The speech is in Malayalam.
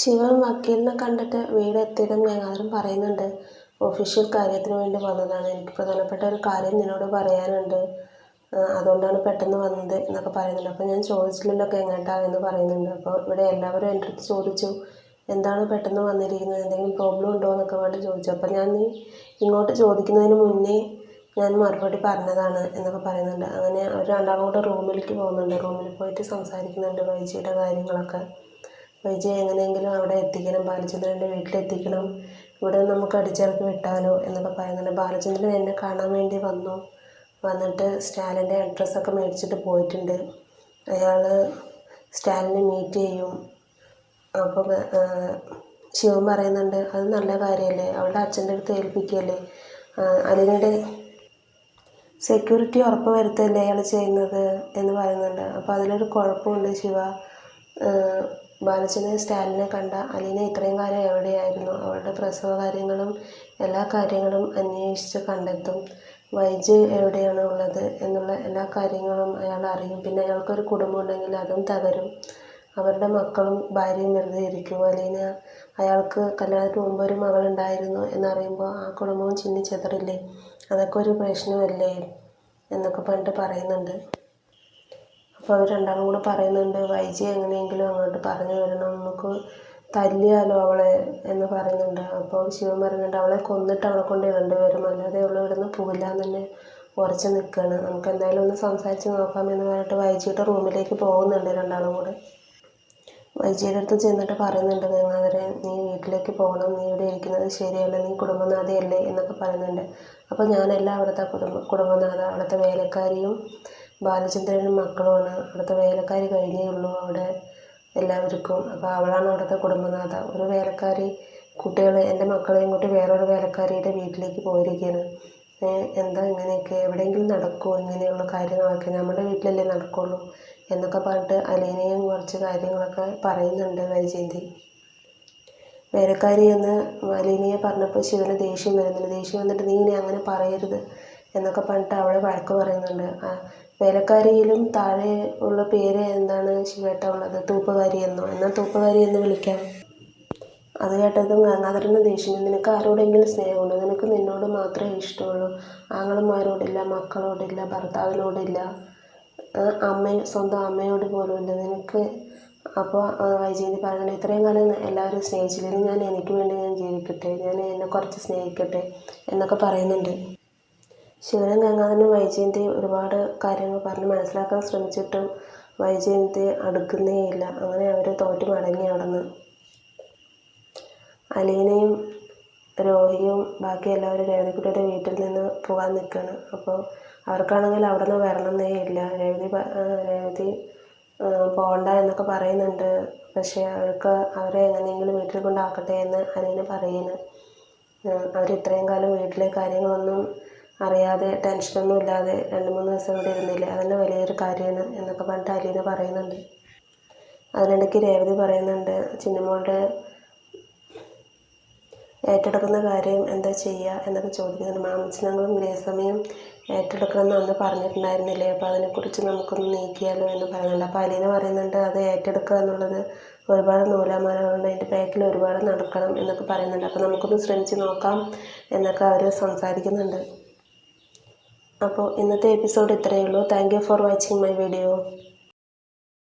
ശിവൻ വക്കീലിനെ കണ്ടിട്ട് വീടെത്തിയതും ഗംഗാധരൻ പറയുന്നുണ്ട്, ഒഫീഷ്യൽ കാര്യത്തിന് വേണ്ടി വന്നതാണ്, എനിക്ക് പ്രധാനപ്പെട്ട ഒരു കാര്യം നിന്നോട് പറയാനുണ്ട്, അതുകൊണ്ടാണ് പെട്ടെന്ന് വന്നത് എന്നൊക്കെ പറയുന്നുണ്ട്. അപ്പോൾ ഞാൻ ചോദിച്ചില്ലല്ലോ എങ്ങോട്ടാ എന്ന് പറയുന്നുണ്ട്. അപ്പോൾ ഇവിടെ എല്ലാവരും എൻ്റെ അടുത്ത് ചോദിച്ചു, എന്താണ് പെട്ടെന്ന് വന്നിരിക്കുന്നത്, എന്തെങ്കിലും പ്രോബ്ലം ഉണ്ടോ എന്നൊക്കെ വേണ്ടി ചോദിച്ചു. അപ്പോൾ ഞാൻ നീ ഇങ്ങോട്ട് ചോദിക്കുന്നതിന് മുന്നേ ഞാൻ മറുപടി പറഞ്ഞതാണ് എന്നൊക്കെ പറയുന്നുണ്ട്. അങ്ങനെ അവർ രണ്ടാളും കൂടെ റൂമിലേക്ക് പോകുന്നുണ്ട്. റൂമിൽ പോയിട്ട് സംസാരിക്കുന്നുണ്ട് വൈജിയുടെ കാര്യങ്ങളൊക്കെ. വൈജിയെ എങ്ങനെയെങ്കിലും അവിടെ എത്തിക്കണം, ബാലചന്ദ്രൻ്റെ വീട്ടിലെത്തിക്കണം, ഇവിടെ നമുക്ക് അടിച്ചിറക്കി വിട്ടാലോ എന്നൊക്കെ പറയുന്നുണ്ട്. ബാലചന്ദ്രൻ എന്നെ കാണാൻ വേണ്ടി വന്നിട്ട് സ്റ്റാലിൻ്റെ അഡ്രസ്സൊക്കെ മേടിച്ചിട്ട് പോയിട്ടുണ്ട്. അയാൾ സ്റ്റാലിനെ മീറ്റ് ചെയ്യും. അപ്പോൾ ശിവൻ പറയുന്നുണ്ട്, അത് നല്ല കാര്യമല്ലേ, അവളുടെ അച്ഛൻ്റെ അടുത്ത് ഏൽപ്പിക്കുകയല്ലേ, അതിനിടെ സെക്യൂരിറ്റി ഉറപ്പ് വരുത്തല്ലേ അയാൾ ചെയ്യുന്നത് എന്ന് പറയുന്നുണ്ട്. അപ്പോൾ അതിലൊരു കുഴപ്പമുണ്ട് ശിവ. ബാലചന്ദ്രൻ സ്റ്റാലിനെ കണ്ട അലീന ഇത്രയും കാലം എവിടെയായിരുന്നു, അവളുടെ പ്രസവ കാര്യങ്ങളും എല്ലാ കാര്യങ്ങളും അന്വേഷിച്ച് കണ്ടെത്തും. വൈജ് എവിടെയാണ് ഉള്ളത് എന്നുള്ള എല്ലാ കാര്യങ്ങളും അയാൾ അറിയും. പിന്നെ അയാൾക്കൊരു കുടുംബം ഉണ്ടെങ്കിൽ അതും തകരും. അവരുടെ മക്കളും ഭാര്യയും വെറുതെ ഇരിക്കും. അലീന അയാൾക്ക് കല്യാണത്തിന് മുമ്പ് ഒരു മകളുണ്ടായിരുന്നു എന്നറിയുമ്പോൾ ആ കുടുംബവും ചിന്നിച്ചെതറില്ലേ, അതൊക്കെ ഒരു പ്രശ്നമല്ലേ എന്നൊക്കെ പറഞ്ഞിട്ട് പറയുന്നുണ്ട്. അപ്പോൾ അവർ രണ്ടാളും കൂടെ പറയുന്നുണ്ട്, വൈജി എങ്ങനെയെങ്കിലും അങ്ങോട്ട് പറഞ്ഞു വരണം, നമുക്ക് തല്ലിയാലോ അവളെ എന്ന് പറയുന്നുണ്ട്. അപ്പോൾ ശിവൻ പറയുന്നുണ്ട്, അവളെ കൊന്നിട്ട് അവളെ കൊണ്ട് ഇടേണ്ടി വരും, അല്ലാതെ അവൾ ഇവിടുന്ന് പോകില്ല എന്ന് തന്നെ ഉറച്ച് നിൽക്കുകയാണ്, നമുക്ക് എന്തായാലും ഒന്ന് സംസാരിച്ച് നോക്കാമെന്ന് പറഞ്ഞിട്ട് വൈജിയുടെ റൂമിലേക്ക് പോകുന്നുണ്ട് രണ്ടാളും കൂടെ. വൈജിയുടെ അടുത്ത് ചെന്നിട്ട് പറയുന്നുണ്ട്, ഗംഗാധരൻ നീ വീട്ടിലേക്ക് പോകണം, നീ ഇവിടെ ഇരിക്കുന്നത് ശരിയല്ല, നീ കുടുംബനാഥയല്ലേ എന്നൊക്കെ പറയുന്നുണ്ട്. അപ്പോൾ ഞാനല്ല അവിടുത്തെ കുടുംബനാഥ, അവിടുത്തെ വേലക്കാരിയും ബാലചന്ദ്രനും മക്കളുമാണ്, അവിടുത്തെ വേലക്കാരി കഴിഞ്ഞേ ഉള്ളൂ അവിടെ എല്ലാവർക്കും. അപ്പോൾ അവളാണ് അവിടുത്തെ കുടുംബനാഥ. ഒരു വേലക്കാരി കുട്ടികളെ, എൻ്റെ മക്കളെയും കൂട്ടി വേറൊരു വേലക്കാരിയുടെ വീട്ടിലേക്ക് പോയിരിക്കുകയാണ്. എന്താ ഇങ്ങനെയൊക്കെ, എവിടെയെങ്കിലും നടക്കുമോ ഇങ്ങനെയുള്ള കാര്യങ്ങളൊക്കെ, നമ്മുടെ വീട്ടിലല്ലേ നടക്കുള്ളൂ എന്നൊക്കെ പറഞ്ഞിട്ട് അലീനയും കുറച്ച് കാര്യങ്ങളൊക്കെ പറയുന്നുണ്ട് വൈജയന്തി. വേലക്കാരി എന്ന് അലീനയെ പറഞ്ഞപ്പോൾ ശിവന് ദേഷ്യം വരുന്നുണ്ട്. ദേഷ്യം വന്നിട്ട് നീ ഇനി അങ്ങനെ പറയരുത് എന്നൊക്കെ പറഞ്ഞിട്ട് അവളെ വഴക്ക് പറയുന്നുണ്ട്. വേലക്കാരിയിലും താഴെ ഉള്ള പേര് എന്താണ് ശിവേട്ട ഉള്ളത്, തൂപ്പുകാരി എന്നോ, എന്നാൽ തൂപ്പുകാരി എന്ന് വിളിക്കാം. അത് കേട്ടതും ഗംഗാധരന് ദേഷ്യം, നിനക്ക് ആരോടെങ്കിലും സ്നേഹമുണ്ടോ, നിനക്ക് നിന്നോട് മാത്രമേ ഇഷ്ടമുള്ളൂ, ആങ്ങളമാരോടില്ല, മക്കളോടില്ല, ഭർത്താവിനോടില്ല, സ്വന്തം അമ്മയോട് പോലും ഇല്ല നിനക്ക്. അപ്പോൾ വൈജയന്തി പറയുന്നത്, ഇത്രയും കാലം എല്ലാവരും സ്നേഹിച്ചില്ല, ഞാൻ എനിക്ക് വേണ്ടി ഞാൻ ജീവിക്കട്ടെ, ഞാൻ എന്നെ കുറച്ച് സ്നേഹിക്കട്ടെ എന്നൊക്കെ പറയുന്നുണ്ട്. ശിവനും ഗംഗാധരനും വൈജയന്തി ഒരുപാട് കാര്യങ്ങൾ പറഞ്ഞ് മനസ്സിലാക്കാൻ ശ്രമിച്ചിട്ടും വൈജയന്തി അടുക്കുന്നേയില്ല. അങ്ങനെ അവർ തോറ്റ് മടങ്ങി അവിടുന്ന്. അലീനയും രോഹിയും ബാക്കി എല്ലാവരും രേവതിക്കുട്ടിയുടെ വീട്ടിൽ നിന്ന് പോകാൻ നിൽക്കുകയാണ്. അപ്പോൾ അവർക്കാണെങ്കിൽ അവിടെ നിന്ന് വരണമെന്നേ ഇല്ല. രേവതി പോകണ്ട എന്നൊക്കെ പറയുന്നുണ്ട്. പക്ഷേ അവരെ എങ്ങനെയെങ്കിലും വീട്ടിൽ കൊണ്ടാക്കട്ടെ എന്ന് അലീന പറയുന്നു. അവർ ഇത്രയും കാലം വീട്ടിലെ കാര്യങ്ങളൊന്നും അറിയാതെ ടെൻഷനൊന്നും ഇല്ലാതെ 2-3 ദിവസം ഇവിടെ ഇരുന്നില്ലേ, അതന്നെ വലിയൊരു കാര്യമാണ് എന്നൊക്കെ പറഞ്ഞിട്ട് അലീന പറയുന്നുണ്ട്. അതിനിടയ്ക്ക് രേവതി പറയുന്നുണ്ട്, ചിന്നമോളുടെ ഏറ്റെടുക്കുന്ന കാര്യം എന്താ ചെയ്യുക എന്നൊക്കെ ചോദിക്കുന്നുണ്ട്. മാംസങ്ങളും ഗ്രഹസമയം ഏറ്റെടുക്കണമെന്ന് അന്ന് പറഞ്ഞിട്ടുണ്ടായിരുന്നില്ലേ, അപ്പോൾ അതിനെക്കുറിച്ച് നമുക്കൊന്ന് നീക്കിയാലോ എന്ന് പറയുന്നുണ്ട്. അപ്പോൾ അലീന പറയുന്നുണ്ട്, അത് ഏറ്റെടുക്കുക എന്നുള്ളത് ഒരുപാട് നൂലാമാലകളുണ്ട്, അതിൻ്റെ ബാക്കിൽ ഒരുപാട് നടക്കണം എന്നൊക്കെ പറയുന്നുണ്ട്. അപ്പോൾ നമുക്കൊന്ന് ശ്രമിച്ച് നോക്കാം എന്നൊക്കെ അവർ സംസാരിക്കുന്നുണ്ട്. അപ്പോൾ ഇന്നത്തെ എപ്പിസോഡ് ഇത്രയേ ഉള്ളൂ. Thank you for watching my video.